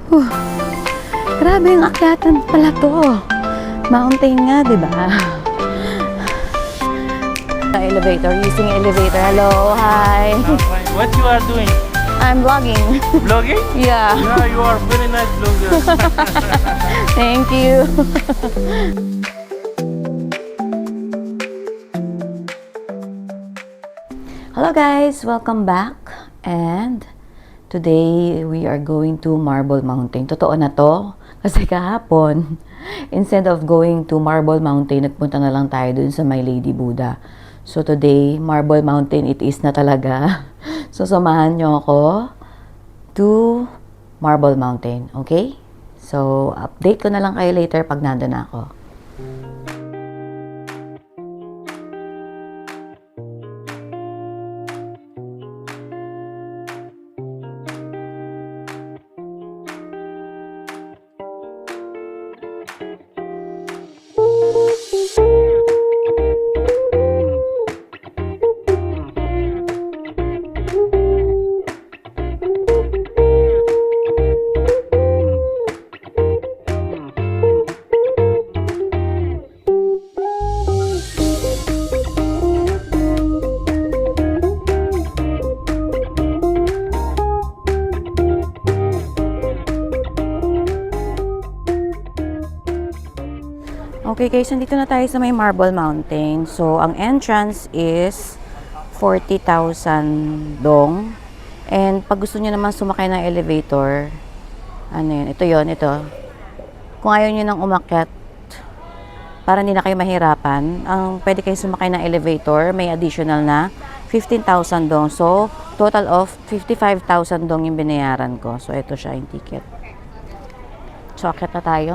Huh. Grabe yung akyatan pala to. Mountain nga, di ba? The elevator, using elevator. Hello, hi. What you are doing? I'm vlogging. Vlogging? Yeah. Yeah, you are very nice vlogger. Thank you. Hello guys, welcome back. And today we are going to Marble Mountain. Totoo na to. Kasi kahapon, instead of going to Marble Mountain, nagpunta na lang tayo dun sa My Lady Buddha. So today, Marble Mountain it is na talaga. So samahan nyo ako to Marble Mountain. Okay? So update ko na lang kayo later pag nandun na ako. Okay guys, nandito na tayo sa may Marble Mountain. So, ang entrance is 40,000 dong. And pag gusto niyo naman sumakay ng elevator, ano yun? Ito yun, ito. Kung ayaw niyo nang umakyat, para hindi na kayo mahirapan, ang pwede kayo sumakay ng elevator, may additional na 15,000 dong. So, total of 55,000 dong yung binayaran ko. So, ito siya yung ticket. So, akyat na tayo.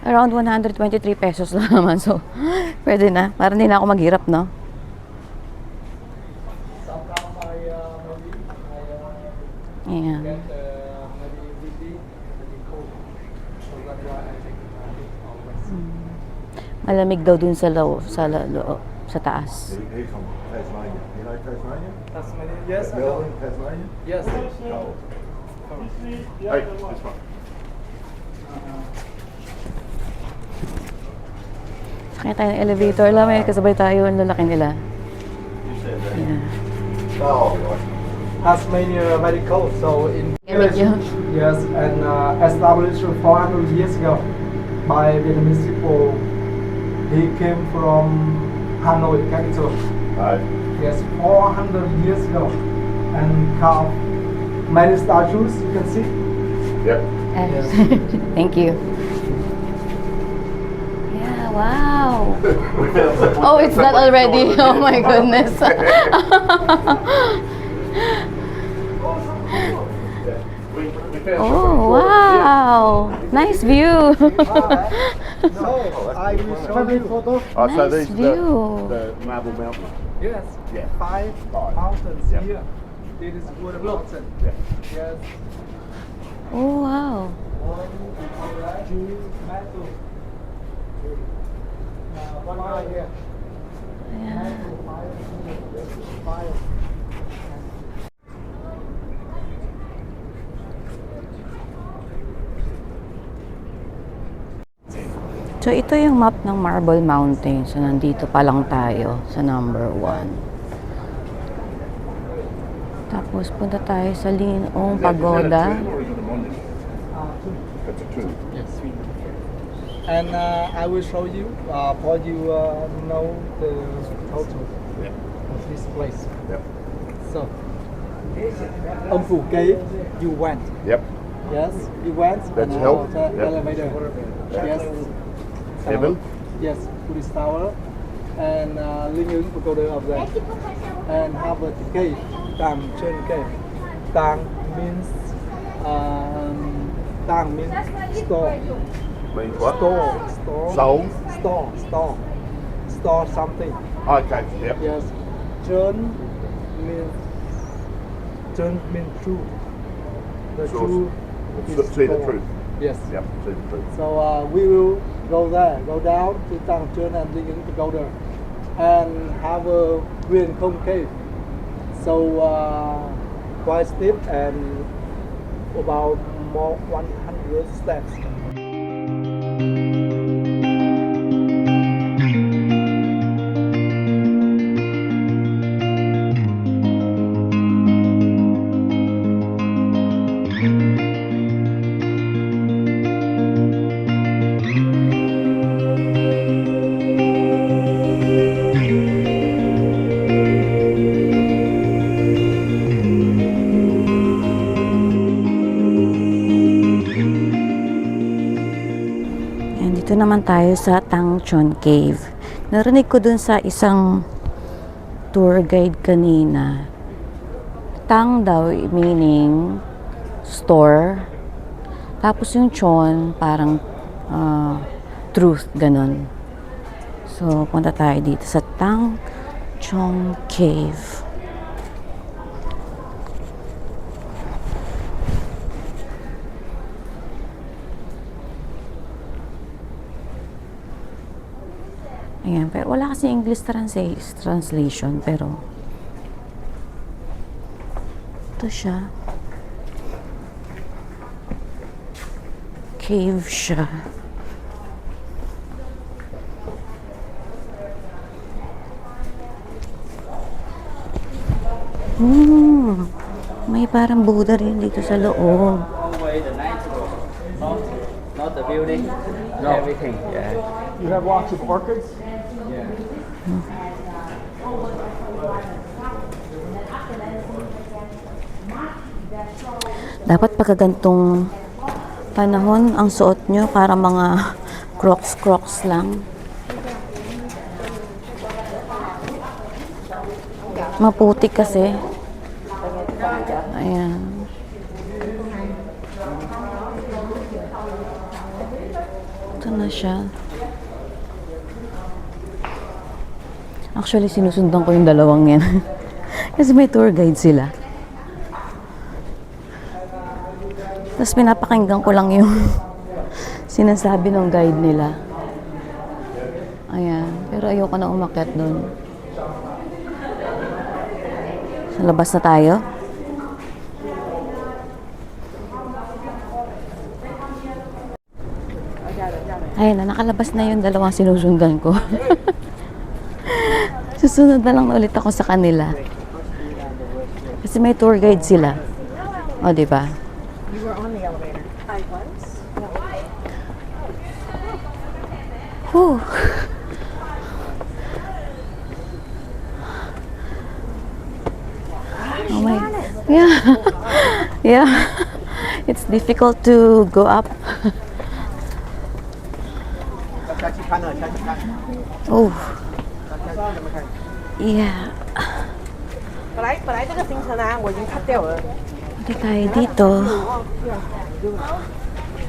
Around 123 pesos lang naman. So, pwede na. Para hindi na ako maghirap, no? Ayan. Malamig daw dun sa sa taas. He's from Tasmania. You know Tasmania? Tasmania? Yes, I know. Melbourne, Tasmania? Yes. Cold. Hey, this one. Sakay tayo ng elevator. Alam, may kasabay tayo. Ang lalaki nila. You said that. Yeah. Oh, right. Tasmania very cold. So in Medyo. yes, and established 400 years ago by Vietnamese people. He came from Hanoi capital. Right. Yes, 400 years ago, and carved many statues. You can see. Yep. Yes. Thank you. Yeah, wow. We found some- Oh, it's not somebody already. stored it. Oh my goodness. Yeah. We found Oh, somebody stored it. wow. Nice view. So I will show you photo. Oh, so Nice these view. the Marble Mountain. Yes. Yeah. Five Five. mountains Yep. here. This is Wood Mountain. Yeah. Yes. Oh, wow. One, two, metal. One right here. Ayan. Five. So, ito yung map ng Marble Mountain. So, nandito pa lang tayo sa number 1. Tapos, punta tayo sa Linong Pagoda. That's a tomb. Yes. And I will show you for you know the total Yeah. of this place. Yep. So, Ông Phù Cave, you went. Yep. Yes, you went. That's and help. the Yep. elevator. Yes. Heaven. Yes, Buddhist tower. And Linh ứng pagoda of there. And have a cave. Tang Chen cave. Tang means store. Means what? Store. Soul. Store something. Okay. Yep. Yes. Chen means true. The Source. true is See the store. truth. Yes. Yep. See the truth. So we will go there, go down to Tang Chun and Linh ứng pagoda. and have a Viên Không cave. So quite steep and about more 100 steps. And dito naman tayo sa Tang Chon Cave. Narinig ko dun sa isang tour guide kanina. Tang daw meaning store. Tapos yung Chon parang truth, ganun. So, punta tayo dito sa Tang Chon Cave. Ayan, pero wala kasi English translation, pero ito siya. Cave siya. May parang Buddha rin dito sa loob. Only the natural, not the building, everything. Yeah. You have lots of orchids? Yeah. Dapat pagkagantong panahon ang suot nyo para mga crocs lang. Maputik kasi. Ayan. Ito na siya. Actually, sinusundan ko yung dalawang yan. Kasi may tour guide sila. Tapos pinapakinggan ko lang yung sinasabi ng guide nila. Ayan. Pero ayoko na umakyat doon. Sa labas na tayo. Ayan na, nakalabas na yung dalawang sinusundan ko. Susunod na lang ulit ako sa kanila. Kasi may tour guide sila. O, diba? You were on the elevator. I was? Whew. Oh my, yeah. Yeah. It's difficult to go up. Oh. Yeah. 本来这个行程啊，我已经 cut 掉了。 Punta tayo dito.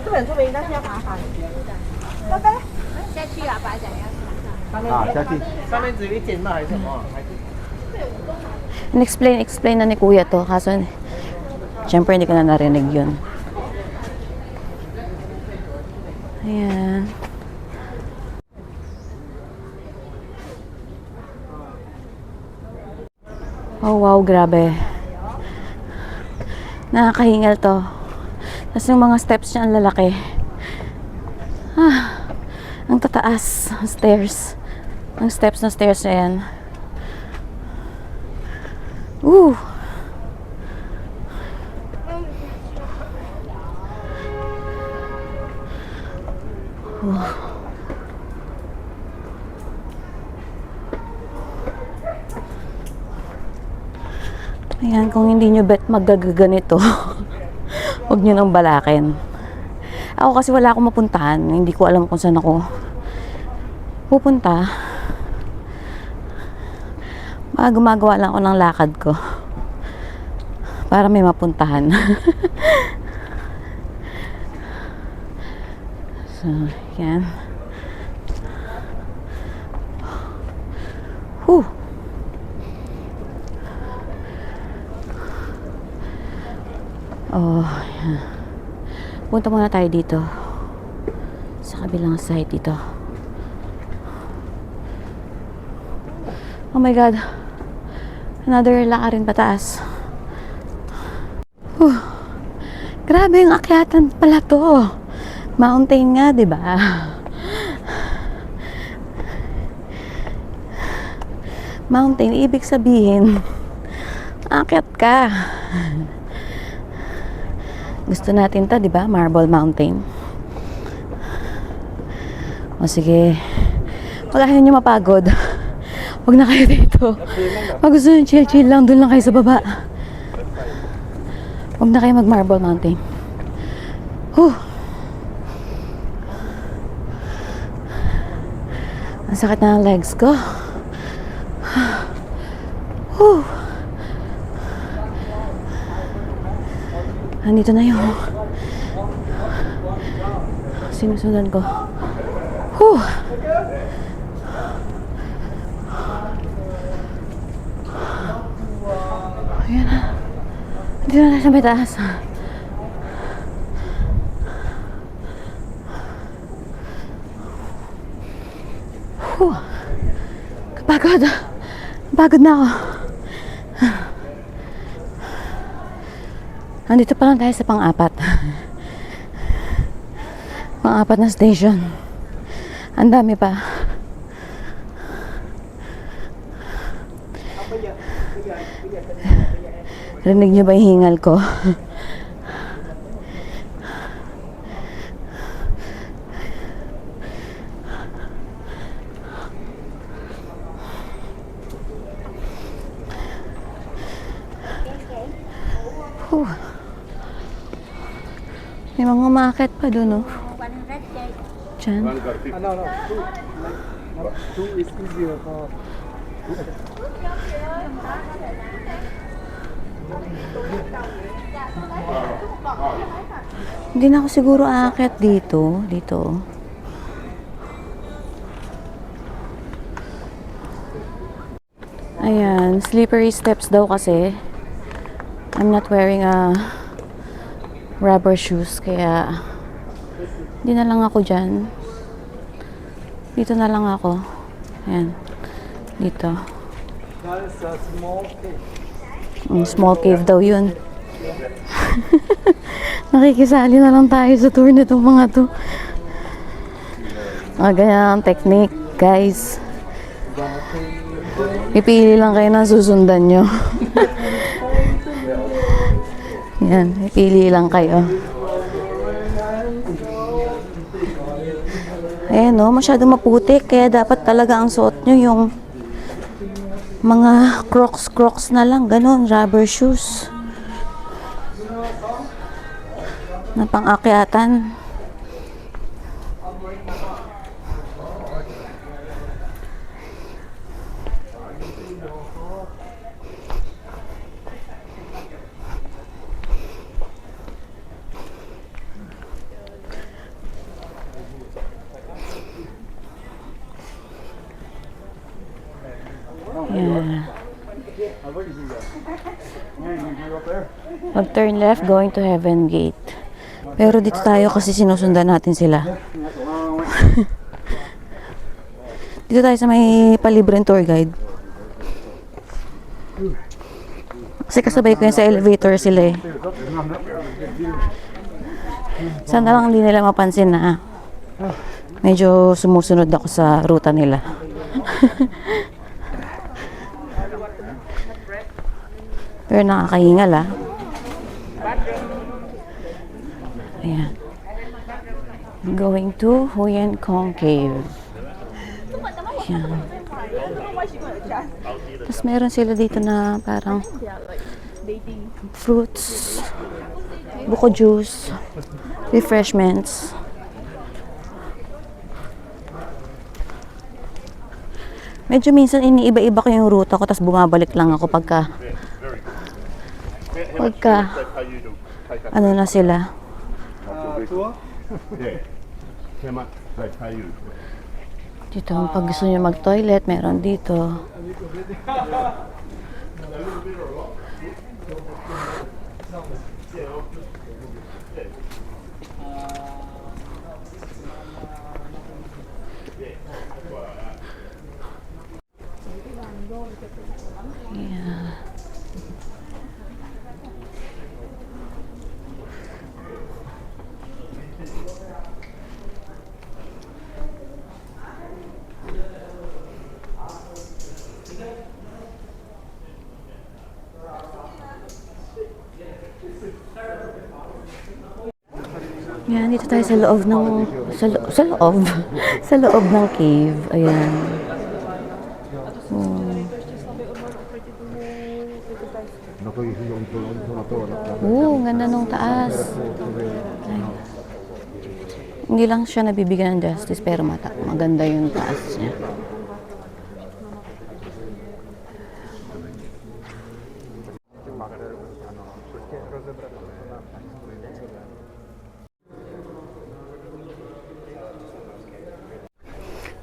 这本书名但是要罚款。拜拜。下去啊，把奖要下去。上面只有一间吗？还是什么？还是 Explain na ni Kuya to. Kaso, syempre hindi ko na narinig yun. Ayan. Oh wow, grabe. Nakakahingal to. Tapos yung mga steps niya ang lalaki. Ang tataas. Ang stairs. Ang steps na stairs na yan. Ooh. Ayan, kung hindi nyo bet magagaganito, huwag nyo nang balakin. Ako kasi wala akong mapuntahan. Hindi ko alam kung saan ako pupunta. Gumagawa lang ako ng lakad ko para may mapuntahan. So, yan. Whew. Oh, yan. Punta muna tayo dito sa kabilang side dito. Oh my God. Another lakarin pataas. Whew. Grabe yung akyatan pala to. Mountain nga, di ba? Mountain, ibig sabihin, akyat ka. Gusto natin to, di ba? Marble Mountain. O sige. Kung ayaw nyo mapagod, huwag na kayo dito. Pag gusto nyo chill-chill lang, doon lang kayo sa baba. Huwag na kayo mag-Marble Mountain. Whew. Ang sakit na ng legs ko. Whew. Andito na yung sinusundan ko. Whew. Ayan na. Andito na sa may taas. Whew. Kapagod. Pagod na ako. Andito pa lang tayo sa pang-apat. Pang-apat na station. Ang dami pa. Rinig niyo ba yung hingal ko? Whew. May mga umaakit pa doon, oh. Diyan. One car 50. No, no. Two is easier for. Hindi na ako siguro aakyat dito. Dito. Ayan. Slippery steps daw kasi. I'm not wearing rubber shoes. Kaya hindi na lang ako dyan. Dito na lang ako. Ayan. Dito. That is a small cave. Small cave daw yun. Nakikisali na lang tayo sa tour nitong mga to. Ganyan ang technique, guys. Ipili lang kayo ng susundan nyo. Yan, ipili lang kayo. Ayan, no, masyadong maputik. Kaya dapat talaga ang suot nyo yung mga crocs na lang. Ganon, rubber shoes. Na pang-akyatan. Yeah. Mag-turn left, going to Heaven Gate. Pero dito tayo kasi sinusundan natin sila. Dito tayo sa may palibreng tour guide. Kasi kasabay ko yun sa elevator sila eh. Sana lang hindi nila mapansin na medyo sumusunod ako sa ruta nila. Pero nakakahingal ah. Ayan. I'm going to Huyen Kong Cave. Ayan. Tapos meron sila dito na parang fruits, buko juice, refreshments. Medyo minsan iniiba-iba ko yung ruta ko tapos bumabalik lang ako pagka ano na sila. Tour. Yeah. How much they pay you? Dito, pag gusto nyo mag-toilet, meron dito. Yeah. Yan, dito tayo sa loob ng sa loob sa loob ng cave. Ayan. Ganda nung taas. Ay. Hindi lang siya nabibigyan ng justice pero maganda yung taas niya.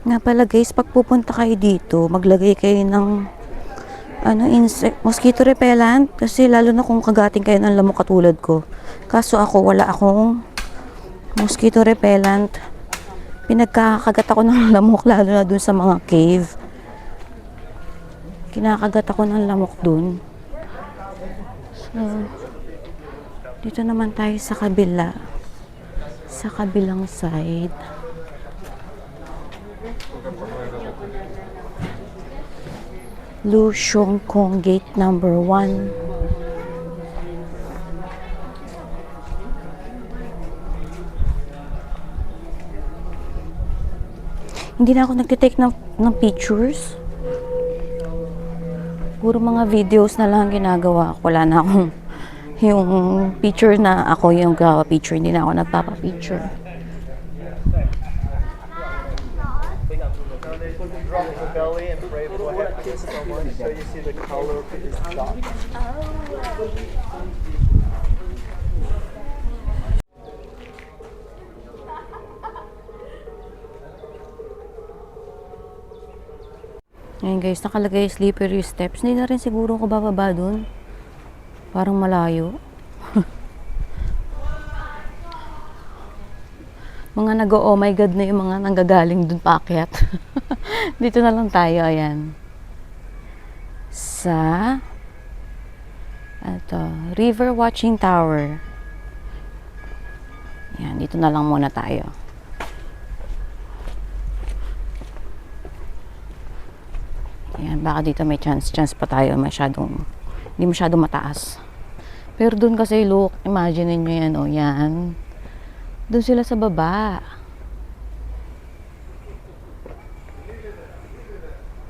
Nga pala guys, pag pupunta kayo dito, maglagay kayo ng mosquito repellent kasi lalo na kung kagating kayo ng lamok katulad ko. Kaso ako, wala akong mosquito repellent. Pinagkakagat ako ng lamok lalo na dun sa mga cave. Kinakagat ako ng lamok dun. So, dito naman tayo sa kabila. Sa kabilang side. Lu Shong Kong Gate number 1. Hindi na ako nagtitake ng pictures. Puro mga videos na lang ginagawa ko. Wala na akong yung picture na ako yung gawa picture. Hindi na ako nagpapa-picture. Drop the belly and pray for happiness so much so you see the color of his dot. Ayan guys, nakalagay slippery steps. Hindi na rin siguro ako bababa dun. Parang malayo. Mga nag-oh my god na yung mga nanggagaling dun paakyat. Dito na lang tayo, ayan. Sa River Watching Tower. Ayan, dito na lang muna tayo. Ayan, baka dito may chance pa tayo hindi masyadong mataas. Pero dun kasi look, imagine niyo yan, oh, yan. Doon sila sa baba.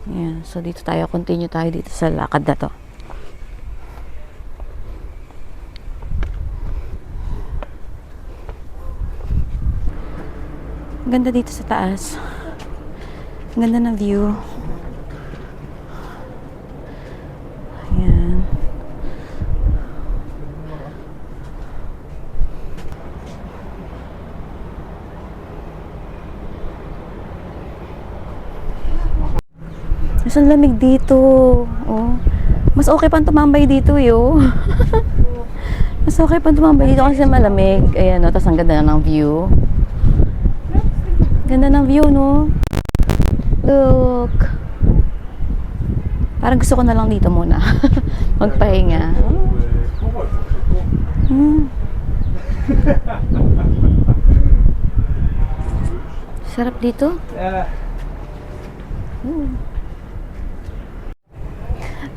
Ayan, so dito tayo, continue tayo dito sa lakad na to. Ganda dito sa taas. Ganda ng view. Ayan. Mas ang lamig dito. Oh. Mas okay pang tumambay dito, yo. Mas okay pang tumambay dito kasi malamig. Ayan, no? Tapos ang ganda na ng view. Ganda ng view, no? Look. Parang gusto ko na lang dito muna. Magpahinga. Sarap dito.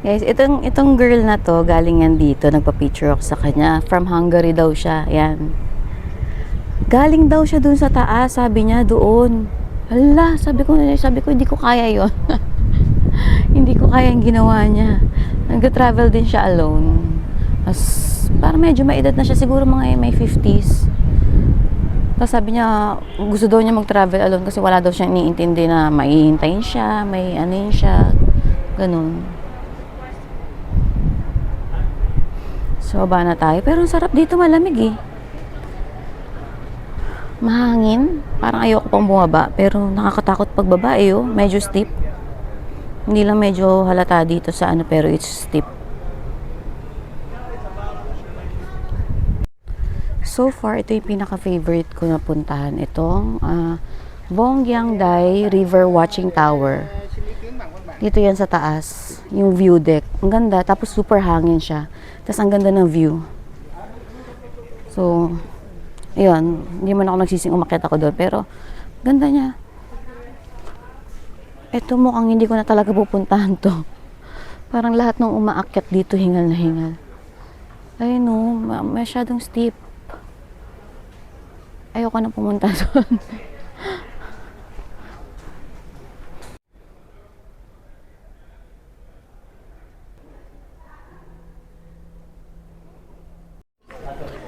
Guys, itong girl na to, galing yan dito, nagpa-picture ako sa kanya. From Hungary daw siya, yan. Galing daw siya dun sa taas, sabi niya doon. Hala, sabi ko hindi ko kaya yon. Hindi ko kaya yung ginawa niya. Nag-travel din siya alone. As, parang medyo maedad na siya, siguro mga may 50s. Tapos sabi niya, gusto daw niya mag-travel alone kasi wala daw siyang iniintindi na maihintayin siya, may anin siya, ganun. So, baba na tayo. Pero ang sarap dito, malamig eh. Mahangin. Parang ayoko pang bumaba. Pero nakakatakot pagbaba eh, oh. Medyo steep. Hindi lang medyo halata dito sa ano, pero it's steep. So far, ito yung pinaka-favorite ko na puntahan. Itong Bongyangdai River Watching Tower. Dito yan sa taas. Yung view deck. Ang ganda. Tapos super hangin siya. Tapos ang ganda ng view. So, ayun. Hindi man ako nagsising umakyat ako doon. Pero, ganda niya. Ito mukhang hindi ko na talaga pupuntahan to. Parang lahat ng umaakyat dito hingal na hingal. Ayun no, masyadong steep. Ayoko na pumunta doon.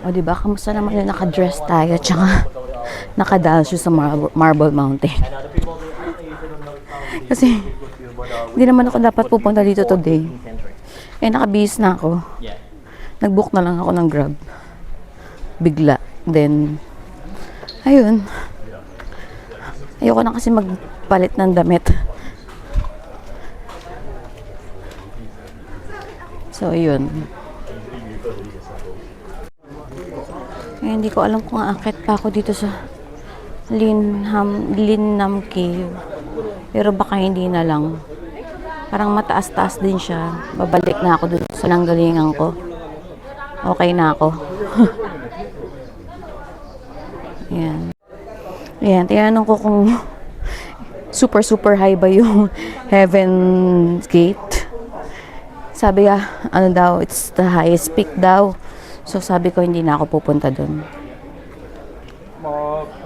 O diba, kamusta naman yung naka-dress tayo tsaka naka-dance sa Marble Mountain. Kasi hindi naman ako dapat pupunta dito today. Eh nakabihis na ako. Nag-book na lang ako ng Grab. Bigla. Then ayun. Ayoko na kasi magpalit ng damit. So ayun. Eh, hindi ko alam kung aakit pa ako dito sa Linnam Cave. Pero baka hindi na lang. Parang mataas-taas din siya. Babalik na ako dun sa nanggalingan ko. Okay na ako. Ayan. Ayan, tinanong ko kung super high ba yung Heaven's Gate. Sabi ano daw, it's the highest peak daw. So sabi ko hindi na ako pupunta doon.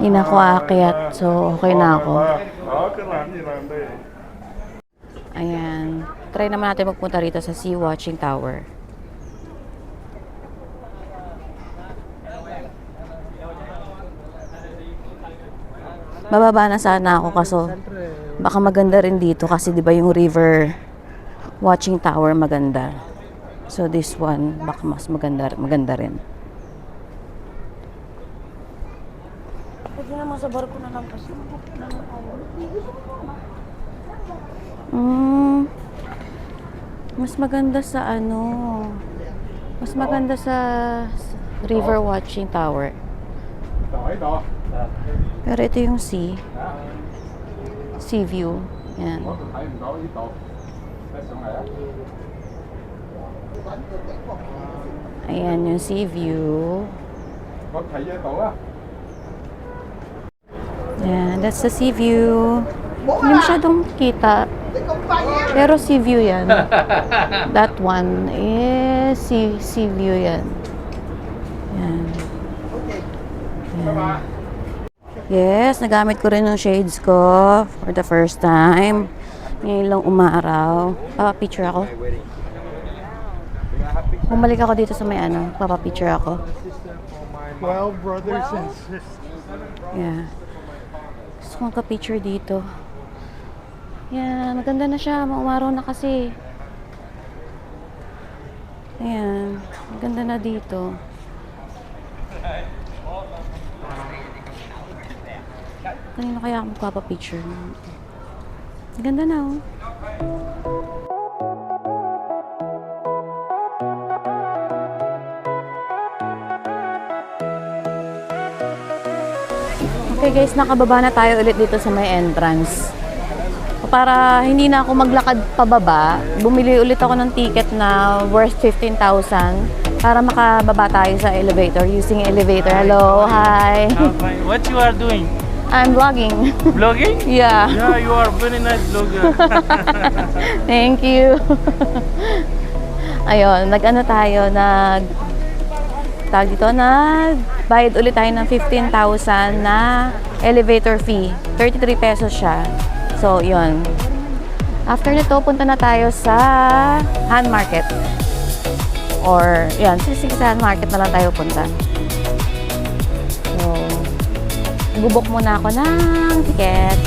Hindi na ako aakyat. So okay na ako. Ayan. Try naman natin magpunta rito sa Sea Watching Tower. Bababa na sana ako kaso baka maganda rin dito kasi 'di ba yung River Watching Tower maganda. So this one baka mas maganda rin. Pwede naman sa barko na lang kasi. Mas maganda sa mas maganda sa River Watching Tower. Pero ito yung sea view. Yan. Ayan yung sea view. Ayan, that's the sea view. Hindi masyadong kita. Pero sea view yan. That one is sea view yan. Ayan. Ayan. Yes, nagamit ko rin yung shades ko for the first time. Ngayon lang umaaraw. Papa-picture ako. Bumalik ako dito sa may papa-picture ako. 12 brothers and sisters. Yeah. Gusto ko magka-picture dito. Yan, maganda na siya. Maumaraw na kasi. Ayan, maganda na dito. Kanino kaya ako magpapapicture? Ganda na oh. Okay guys, nakababa na tayo ulit dito sa may entrance. Para hindi na ako maglakad pababa, bumili ulit ako ng ticket na worth 15,000 para makababa tayo sa elevator using elevator. Hello, hi. What you are doing? I'm vlogging. Vlogging? Yeah. Yeah, you are very nice vlogger. Thank you. Ayun, bayad ulit tayo ng 15,000 na elevator fee. 33 pesos siya. So, yun. After nito, punta na tayo sa hand market. Or, yan, sige sa hand market na lang tayo punta. So, bubok muna ako ng ticket.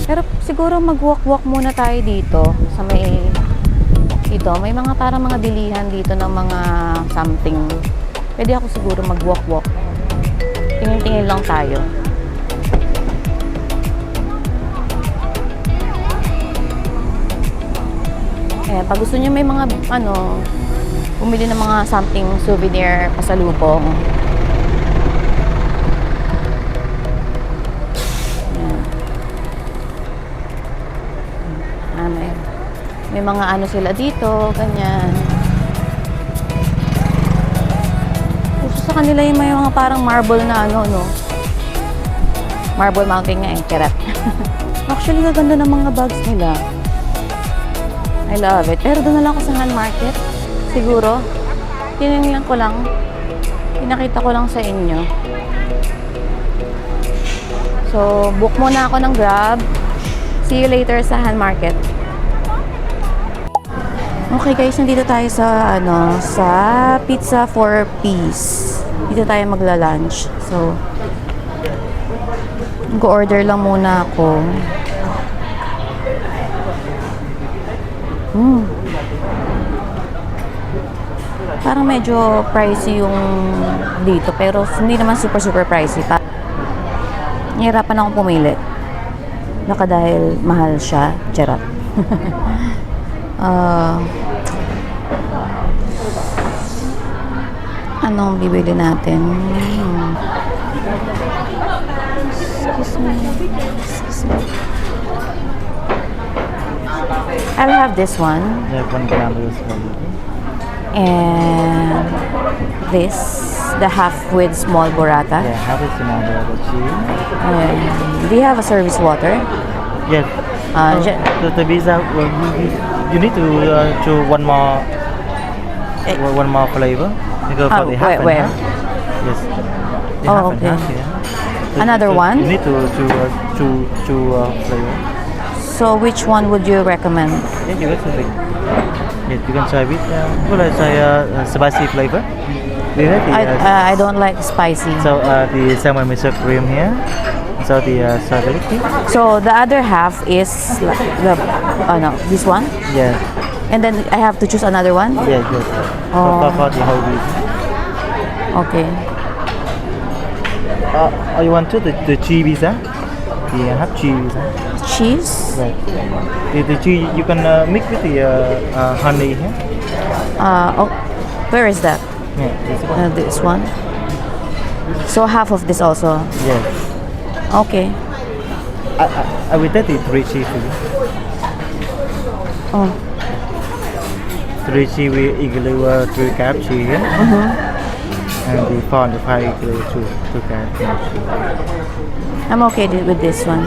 Pero siguro mag-walk-walk muna tayo dito sa may mga parang mga bilihan dito ng mga something. Pwede ako siguro mag-walk-walk. Tingin-tingin lang tayo. Eh, pag gusto niyo may mga bumili ng mga something souvenir pasalubong. May May mga ano sila dito, ganyan. Gusto sa kanila yung may mga parang marble na ano, no? Marble Mountain nga eh, charot. Actually, gaganda ng mga bags nila. I love it. Pero doon na lang ako sa hand market. Siguro. Tinignan ko lang. Pinakita ko lang sa inyo. So, book muna ako ng Grab. See you later sa hand market. Okay guys, nandito tayo sa sa Pizza 4 Piece. Dito tayo magla-lunch. So, mag-order lang muna ako. Parang medyo pricey yung dito, pero hindi naman super pricey. Nahirapan akong pumili. Baka dahil mahal siya. Charot. Anong bibili natin? Excuse me. I'll have this one. Yeah, 1 gram is And this, the half with small burrata. Yeah, have it small the cheese. And do you have a service water? Yes. The pizza, you need to choose one more flavor. Because for the half and where? half. Yes. The Oh, half and okay. half, yeah. Another one? You need to choose flavor. So which one would you recommend? Yeah, you can try. Yes, you can try with. Well, I try spicy flavor. Do you like the, I don't like spicy. so the salmon miso cream here. So the strawberry. So the other half is like this one, Yeah. and then I have to choose another one. Yeah, yes. Oh. For the whole week. Okay. You want to the cheese pizza? The half cheese pizza. Cheese. Right. The cheese you can mix with the honey here. Where is that? Yeah, this one. This one. So half of this also. Yes. Okay. I will take the 3 cheese for you. Oh. 3 cheese with equal 3 cup cheese here. And the 4 and the 5 equal 2 cup cheese. I'm okay with this one.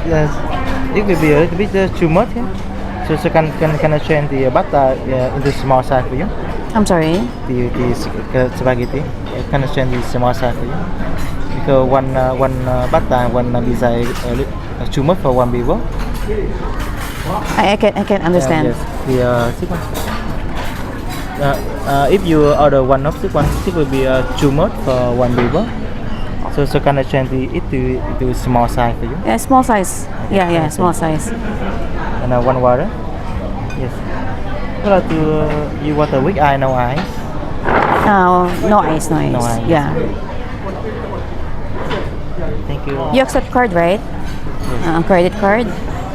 Yes, it will be a little bit too much. Yeah? So can I change the butter into small size for you? I'm sorry. The spaghetti. Can I change the small size for you? Because one butter, one pizza is too much for one people. I can understand. Yes. The if you order one of this one, it will be too much for one people. So can I change it to small size for you? Yeah, small size. Yeah, small size. And one water. Yes. Well, you want a weak eye, no eyes? No ice. No ice. Yeah. Thank you. You accept card, right? Credit card?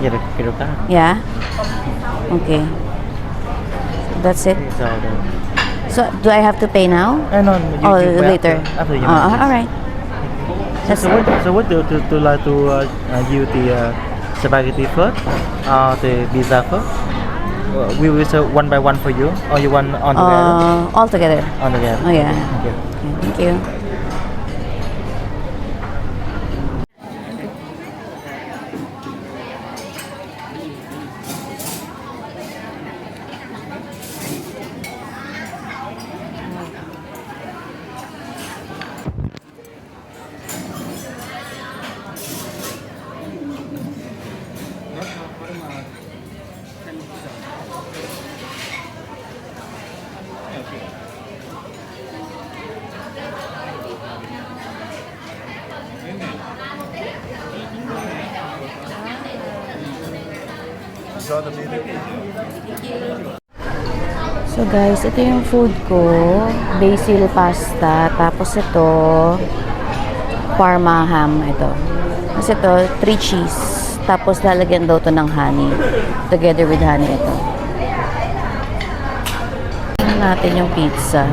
Yeah, the credit card. Yeah. Okay. That's it. So So do I have to pay now? no, you pay Later. After you All right. So what do you like to use the spaghetti first, the pizza first? We will serve one by one for you, or you want on together? All together. On together. Oh yeah. Okay. Okay, thank you. So guys, ito yung food ko. Basil pasta. Tapos ito, Parma ham. Ito. Tapos ito, 3 cheese. Tapos lalagyan daw to ng honey. Together with honey ito. Tingnan natin yung pizza.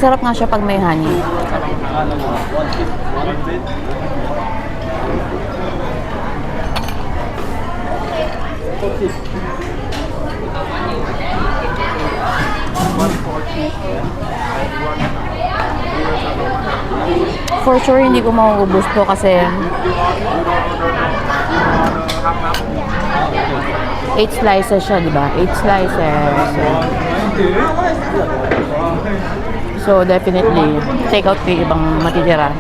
Masarap nga siya pag may honey. For sure, hindi ko mauubos to kasi 8 slices siya, di ba? 8 slices. So, definitely, take out ko yung ibang matitira.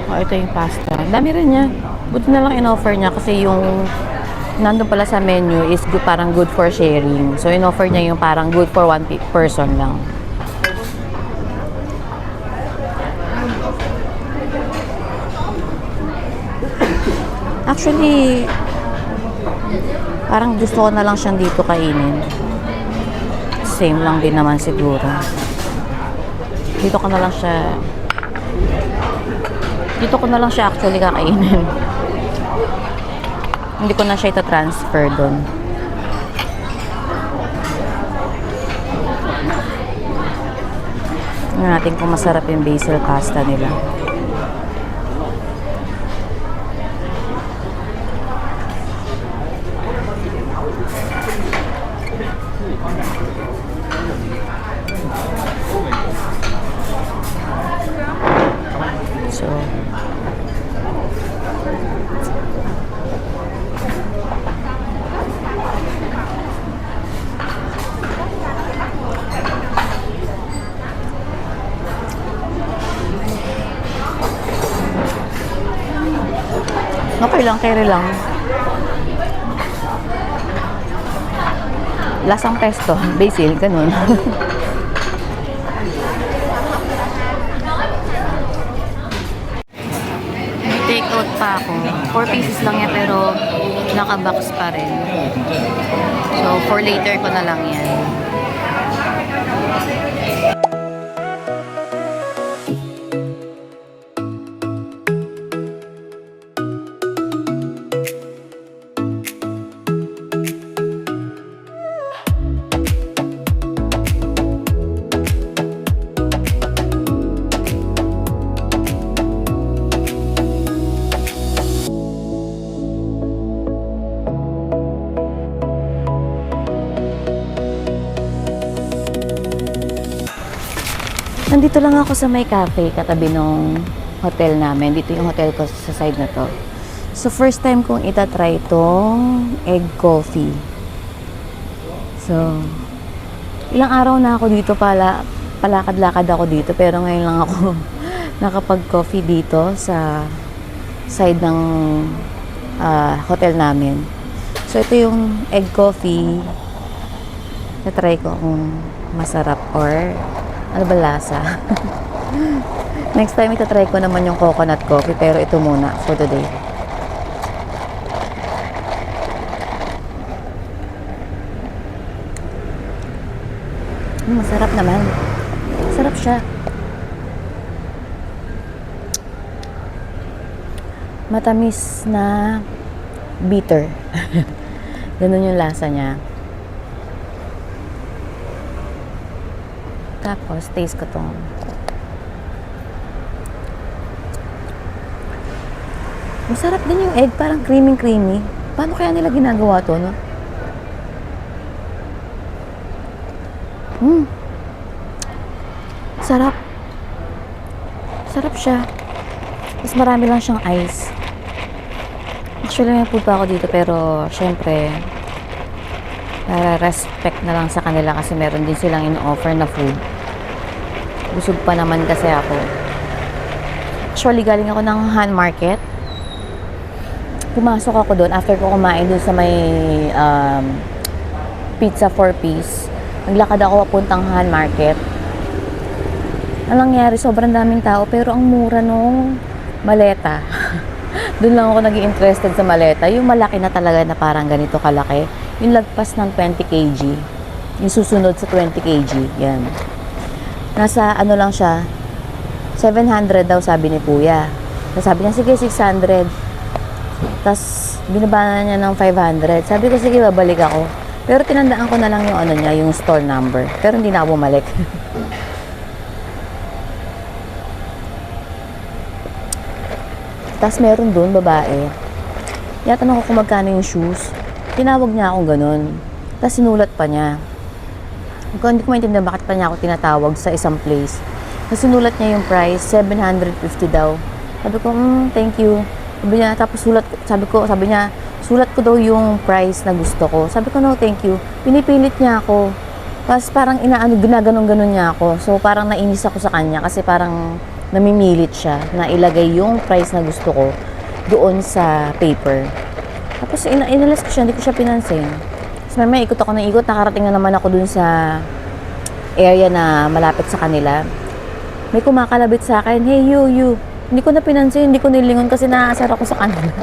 Oh, ito yung pasta. Dami rin niya. Buti na lang in-offer niya kasi yung nandun pala sa menu is good, parang good for sharing. So, in-offer niya yung parang good for one person lang. Actually, parang gusto ko na lang siyang dito kainin. Same lang din naman siguro. Dito ko na lang siya actually kakainin. Hindi ko na siya ita-transfer doon. Tingnan natin kung masarap yung basil pasta nila. So, okay lang, carry lang. Lasang pesto, basil, ganun. Take out pa ako. 4 pieces lang yan pero naka-box pa rin. So, for later ko na lang yan. Nandito lang ako sa may cafe, katabi ng hotel namin. Dito yung hotel ko sa side na to. So, first time kong itatry itong egg coffee. So, ilang araw na ako dito palakad-lakad ako dito. Pero ngayon lang ako nakapag-coffee dito sa side ng hotel namin. So, ito yung egg coffee. Natry ko kung masarap or ano ba lasa? Next time, itatry ko naman yung coconut coffee. Pero ito muna for today. Masarap naman. Sarap siya. Matamis na bitter. Ganun yung lasa niya. Tapos, taste ko tong masarap din yung egg. Parang creamy. Paano kaya nila ginagawa to, no? Sarap. Sarap siya. Tapos marami lang siyang ice. Actually, may food pa ako dito pero syempre para respect na lang sa kanila kasi meron din silang in-offer na food. Busog pa naman kasi ako. Actually, galing ako ng Han Market. Pumasok ako doon after ko kumain doon sa may pizza 4-piece. Naglakad ako papuntang Han Market. Ang nangyari, sobrang daming tao pero ang mura nung maleta. Doon lang ako naging interested sa maleta. Yung malaki na talaga na parang ganito kalaki. Yung lagpas ng 20 kg. Yung susunod sa 20 kg. Yan. Nasa ano lang siya, 700 daw sabi ni Kuya. Sabi niya, sige 600. Tapos binaba na niya ng 500. Sabi ko, sige babalik ako. Pero tinandaan ko na lang yung ano niya, yung store number. Pero hindi na ako bumalik. Tapos meron doon, babae. Yatanong ko kung magkano yung shoes. Tinawag niya akong ganun. Tapos sinulat pa niya. Hindi ko maintindihan bakit pa niya ako tinatawag sa isang place. Tapos sinulat niya yung price, 750 daw. Sabi ko, thank you. Sabi niya, tapos sabi niya, sulat ko daw yung price na gusto ko. Sabi ko, no, thank you. Pinipilit niya ako. Tapos parang ginaganon-ganon niya ako. So parang nainis ako sa kanya kasi parang namimilit siya na ilagay yung price na gusto ko doon sa paper. Tapos inalas ko siya, hindi ko siya pinansin. Tapos may ikot ako ng ikot, nakarating na naman ako dun sa area na malapit sa kanila. May kumakalabit sa akin, hey you. Hindi ko na pinansin, hindi ko nilingon kasi naaasar ako sa kanila.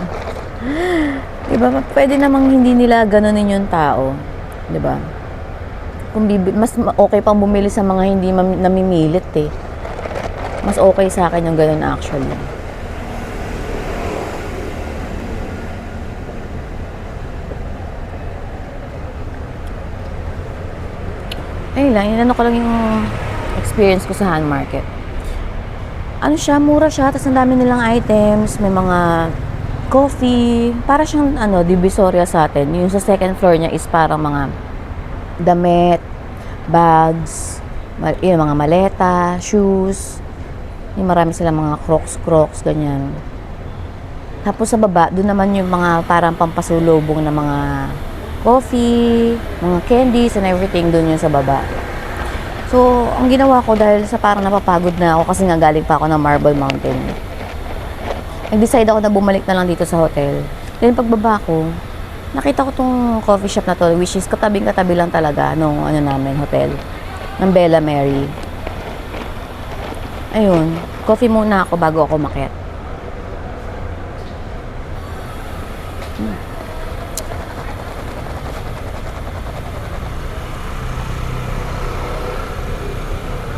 Diba? Pwede namang hindi nila ganunin yung tao. Diba? Mas okay pang bumili sa mga hindi namimilit eh. Mas okay sa akin yung ganun actually. Ayun lang, inano ko lang yung experience ko sa Han Market. Ano siya, mura siya, tapos ang dami nilang items, may mga coffee, para siyang Divisoria sa atin. Yung sa second floor niya is parang mga damit, bags, yung mga maleta, shoes, yung marami silang mga crocs, ganyan. Tapos sa baba, doon naman yung mga parang pampasulubong na mga coffee, mga candies and everything, doon yung sa baba. So, ang ginawa ko dahil sa parang napapagod na ako kasi nga galing pa ako ng Marble Mountain. Nag-decide ako na bumalik na lang dito sa hotel. Then pagbaba ko, nakita ko tong coffee shop na to, which is katabing-katabi lang talaga nung namin, hotel. Ng Bella Mary. Ayun, coffee muna ako bago ako umakyat.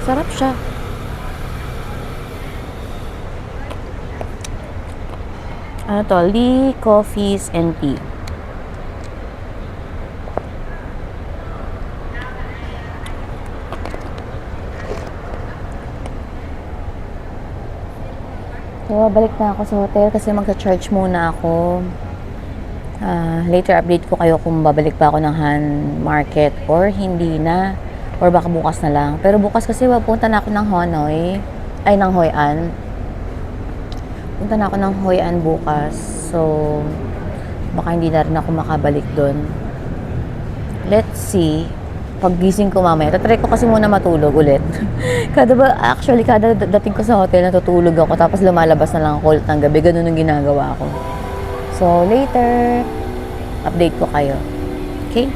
Sarap siya. Ano to? Lee Coffees and Tea. So, balik na ako sa hotel kasi magsa-charge muna ako. Later update ko kayo kung babalik pa ako ng Han Market or hindi na. Or baka bukas na lang. Pero bukas kasi pupunta na ako ng ng Hoi An. Punta na ako ng Hoi An bukas. So, baka hindi na rin ako makabalik doon. Let's see. Pag gising ko mamaya, tatry ko kasi muna matulog ulit. kada dating ko sa hotel, natutulog ako. Tapos lumalabas na lang ako ulit ng gabi. Ganun ang ginagawa ko. So, later, update ko kayo. Okay?